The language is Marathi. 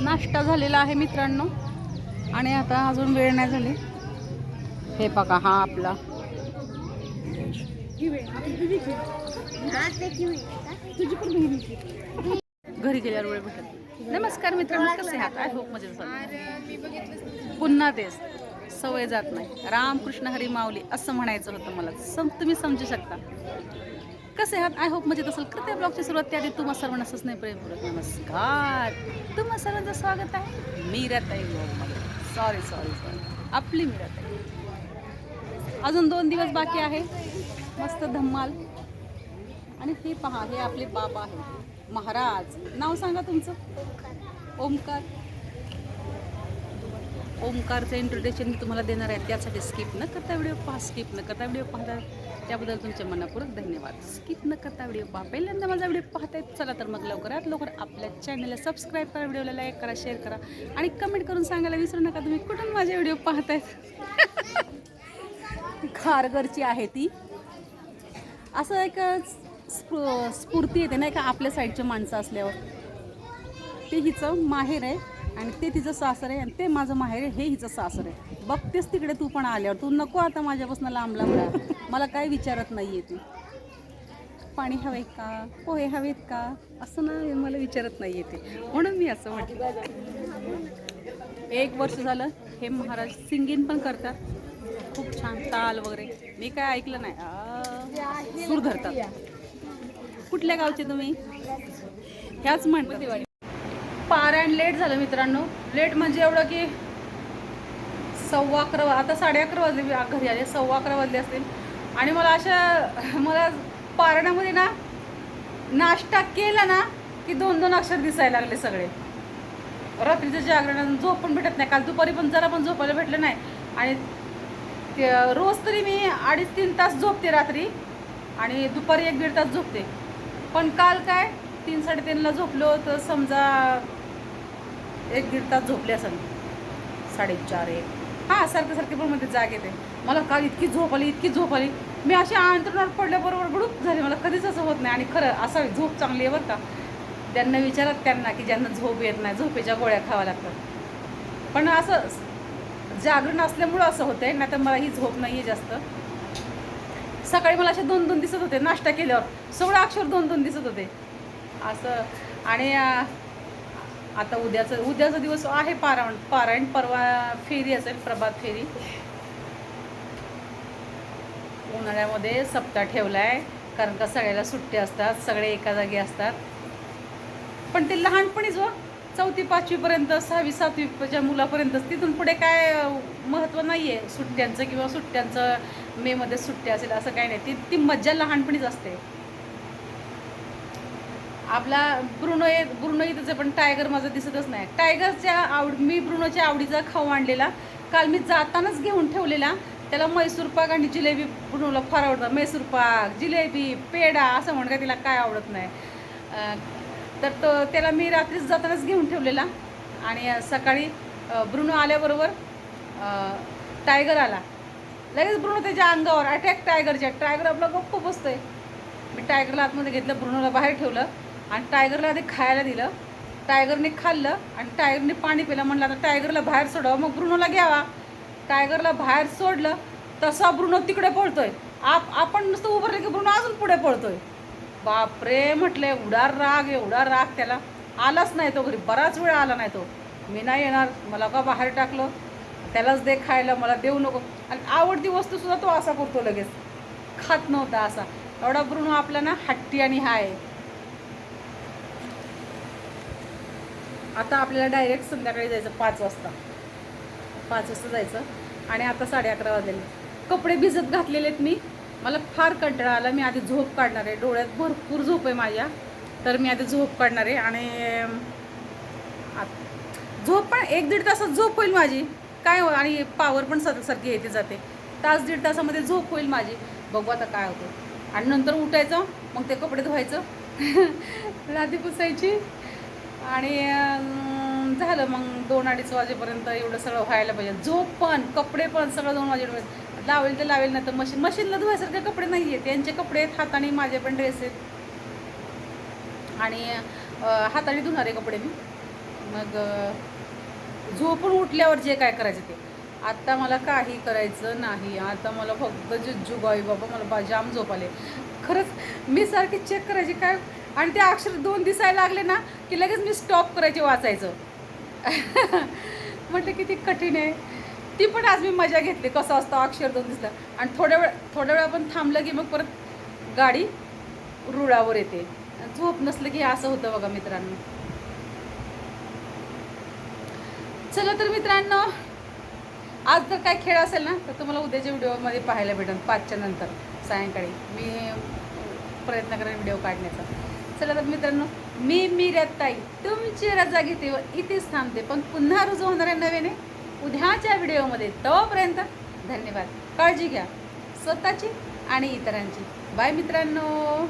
नाश्ता झालेला आहे मित्रांनो आणि आता अजून वेळ नाही झाली। हे बघा हा आपला घरी गेल्यावर वेळ भेटत। नमस्कार मित्रांनो, कसे आहात? आय होप मजेत। पुन्हा तेच सवय जात नाही। रामकृष्ण हरी माऊली असं म्हणायचं होतं मला, तुम्ही समजू शकता। कसे आहात? आय होप मजेत असेल। करते ब्लॉगची सुरुवात त्याआधी तुम्हा सर्वांना स्नेहपूर्वक नमस्कार। तुम्हा सर्वांचं स्वागत आहे मीराताई ब्लॉगमध्ये। सॉरी सॉरी सॉरी आपली मीराताई। अजून 2 दिवस बाकी आहे, मस्त धम्माल। आणि हे पहा, हे आपले बाबा आहे महाराज। नाव सांगा तुमचं? ओमकार। ओमकारचं इंट्रोडक्शन मी तुम्हाला देणार आहे, त्यासाठी स्किप न करता व्हिडिओ पहा। स्किप न करता व्हिडिओ पाहता त्याबद्दल तुमचे मनपूर्वक धन्यवाद। स्किप न करता व्हिडिओ पहा। पहिल्यांदा माझा व्हिडिओ पाहताय, चला तर मग लवकरात लवकर आपल्या चॅनलला सबस्क्राईब करा, व्हिडिओला लाईक करा, शेअर करा आणि कमेंट करून सांगायला विसरू नका तुम्ही कुठून माझे व्हिडिओ पाहतायत। खारघरची आहे ती। असं एक स्फूर्ती येते नाही का आपल्या साईडच्या माणसं असल्यावर। ते हिचं माहेर आहे आणि ते तिचं सासर आहे आणि ते माझं माहेर आहे, हे हिचं सासर आहे। बघतेस तिकडे तू पण आल्यावर, तू नको आता माझ्यापासून लांब लांब राहा। मला काही विचारत नाही आहे ती, पाणी हवे का, पोहे हवेत का, असं ना मला विचारत नाही आहे ते, म्हणून मी असं म्हटलं। 1 वर्ष झालं हे महाराज सिंगिंग पण करतात, खूप छान ताल वगैरे। मी काय ऐकलं नाही, सूर धरतात। कुठल्या गावचे तुम्ही? ह्याच म्हणतात। पारायण लेट झालं मित्रांनो, लेट म्हणजे एवढं की 11:15, आता 11:30 वाजले, मी घरी आले 11:15 वाजले असतील। आणि मला पारायणामध्ये ना नाश्ता केला ना की 2-2 अक्षर दिसायला लागले सगळे। रात्रीचं जागरण, झोप पण भेटत नाही। काल दुपारी पण जरा पण झोपायला भेटलं नाही आणि रोज तरी मी 2.5-3 तास झोपते रात्री आणि दुपारी 1-1.5 तास झोपते। पण काल काय 3-3:30ला झोपलो तर समजा 1-1.5 तास झोपले असेल, 4:30-1 हां, सारखं पण मध्ये जाग येते मला। काल इतकी झोप आली, मी अशी अंतरुणावर पडल्याबरोबर बुडूक झाली। मला कधीच असं होत नाही आणि खरं असावी झोप चांगली आहे बरं का। त्यांना विचारत त्यांना की ज्यांना झोप येत नाही, झोपेच्या गोळ्या खावा लागतात। पण असं जागरण असल्यामुळं असं होतंय, नाही तर मला ही झोप नाही आहे जास्त। सकाळी मला असे 2-2 दिसत होते, नाश्ता केल्यावर 16 अक्षर 2-2 दिसत होते असं। आणि आता उद्याचा दिवस आहे पारायण, परवा फेरी असेल, प्रभात फेरी। उन्हाळ्यामध्ये सप्ताह ठेवलाय कारण का सगळ्याला सुट्ट्या असतात, सगळे एका जागी असतात। पण ते लहानपणीच 4थी 5वी पर्यंत, 6वी 7वीच्या मुलापर्यंतच, तिथून पुढे काय महत्त्व नाही आहे सुट्ट्यांचं, किंवा सुट्ट्यांचं मे मध्ये सुट्ट्या असेल असं काही नाही। ती मज्जा लहानपणीच असते। आपला ब्रुनो इथंच, पण टायगर माझं दिसतच नाही। टायगरच्या मी ब्रुनोच्या आवडीचा खाऊ आणलेला काल मी जातानाच घेऊन ठेवलेला। त्याला मैसूर पाक आणि जिलेबी ब्रुनोला फार आवडतं। मैसूर पाक, जिलेबी, पेढा असं म्हणून काय तिला काय आवडत नाही। तर त्याला मी रात्रीच जातानाच घेऊन ठेवलेला आणि सकाळी ब्रुनो आल्याबरोबर टायगर आला लगेच। ब्रुनो त्याच्या अंगावर अटॅक टायगर आपला गप्प बसतोय। मी टायगरला आतमध्ये घेतलं, ब्रुनोला बाहेर ठेवलं आणि टायगरला आधी खायला दिलं। टायगरने खाल्लं आणि टायगरने पाणी पिलं। म्हणलं आता टायगरला बाहेर सोडावं, मग ब्रुनोला घ्यावा। टायगरला बाहेर सोडलं तसा ब्रुनो तिकडे पळतोय। आपण नुसतं उभारलं की ब्रुनो अजून पुढे पळतोय। बापरे म्हटलं, एवढा राग त्याला। आलाच नाही तो घरी, बराच वेळ आला नाही तो। मी नाही येणार, मला का बाहेर टाकलं, त्यालाच दे खायला, मला देऊ नको। आणि आवडती वस्तूसुद्धा तो असा करतो, लगेच खात नव्हता असा। एवढा ब्रुनो आपला ना हट्टी आणि हाय। आता आपल्याला डायरेक्ट संध्याकाळी जायचं 5 वाजता जायचं आणि आता 11:30 वाजलेले। कपडे भिजत घातलेले आहेत मी। मला फार कंटाळा आला, मी आधी झोप काढणार आहे। डोळ्यात भरपूर झोप आहे माझ्या, तर मी आधी झोप काढणार आहे। आणि झोप पण 1-1.5 तासात झोप होईल माझी काय हो। आणि पावर पण सारखी येते जाते, 1-1.5 तासामध्ये झोप होईल माझी। बघू आता काय होतं। आणि नंतर उठायचं, मग ते कपडे धुवायचं, लादी पुसायची आणि झालं मग 2-2:30 वाजेपर्यंत एवढं सगळं व्हायला पाहिजे। झोप पण, कपडे पण, सगळं 2 वाजेपर्यंत लावेल तर लावेल, नाही तर मशीनला धुवायसारखे कपडे नाही आहेत। त्यांचे कपडे आहेत हाताने, माझे पण ड्रेस आहेत आणि हाताने धुणारे कपडे मी। मग झोपून उठल्यावर जे काय करायचं ते. आत्ता मला काही करायचं नाही. आता मला फक्त जुगाई बाबा, मला जाम झोप आले खरंच. मी सारखी चेक करायची काय, आणि ते अक्षर 2 दिसायला लागले ना की लगेच मी स्टॉप करायचे वाचायचं. म्हटलं किती कठीण आहे. ती पण आज मी मजा घेतली, कसं असतं अक्षर 2 दिसलं. आणि थोड्या वेळ आपण थांबलं की मग परत गाडी रुळावर येते. झोप नसलं की असं होतं बघा मित्रांनो. चला तर मित्रांनो, आज जर काय खेळ असेल ना तर तुम्हाला उद्याच्या व्हिडिओमध्ये पाहायला भेटेल 5च्या नंतर सायंकाळी. मी प्रयत्न करेन व्हिडिओ काढण्याचा. चला तर मित्रांनो, मी मीराताई तुमची रजा घेते व इथेच थांबते, पण पुन्हा रुजू होणार आहे नव्याने उद्याच्या व्हिडिओमध्ये. तोपर्यंत धन्यवाद. काळजी घ्या स्वतःची आणि इतरांची. बाय मित्रांनो.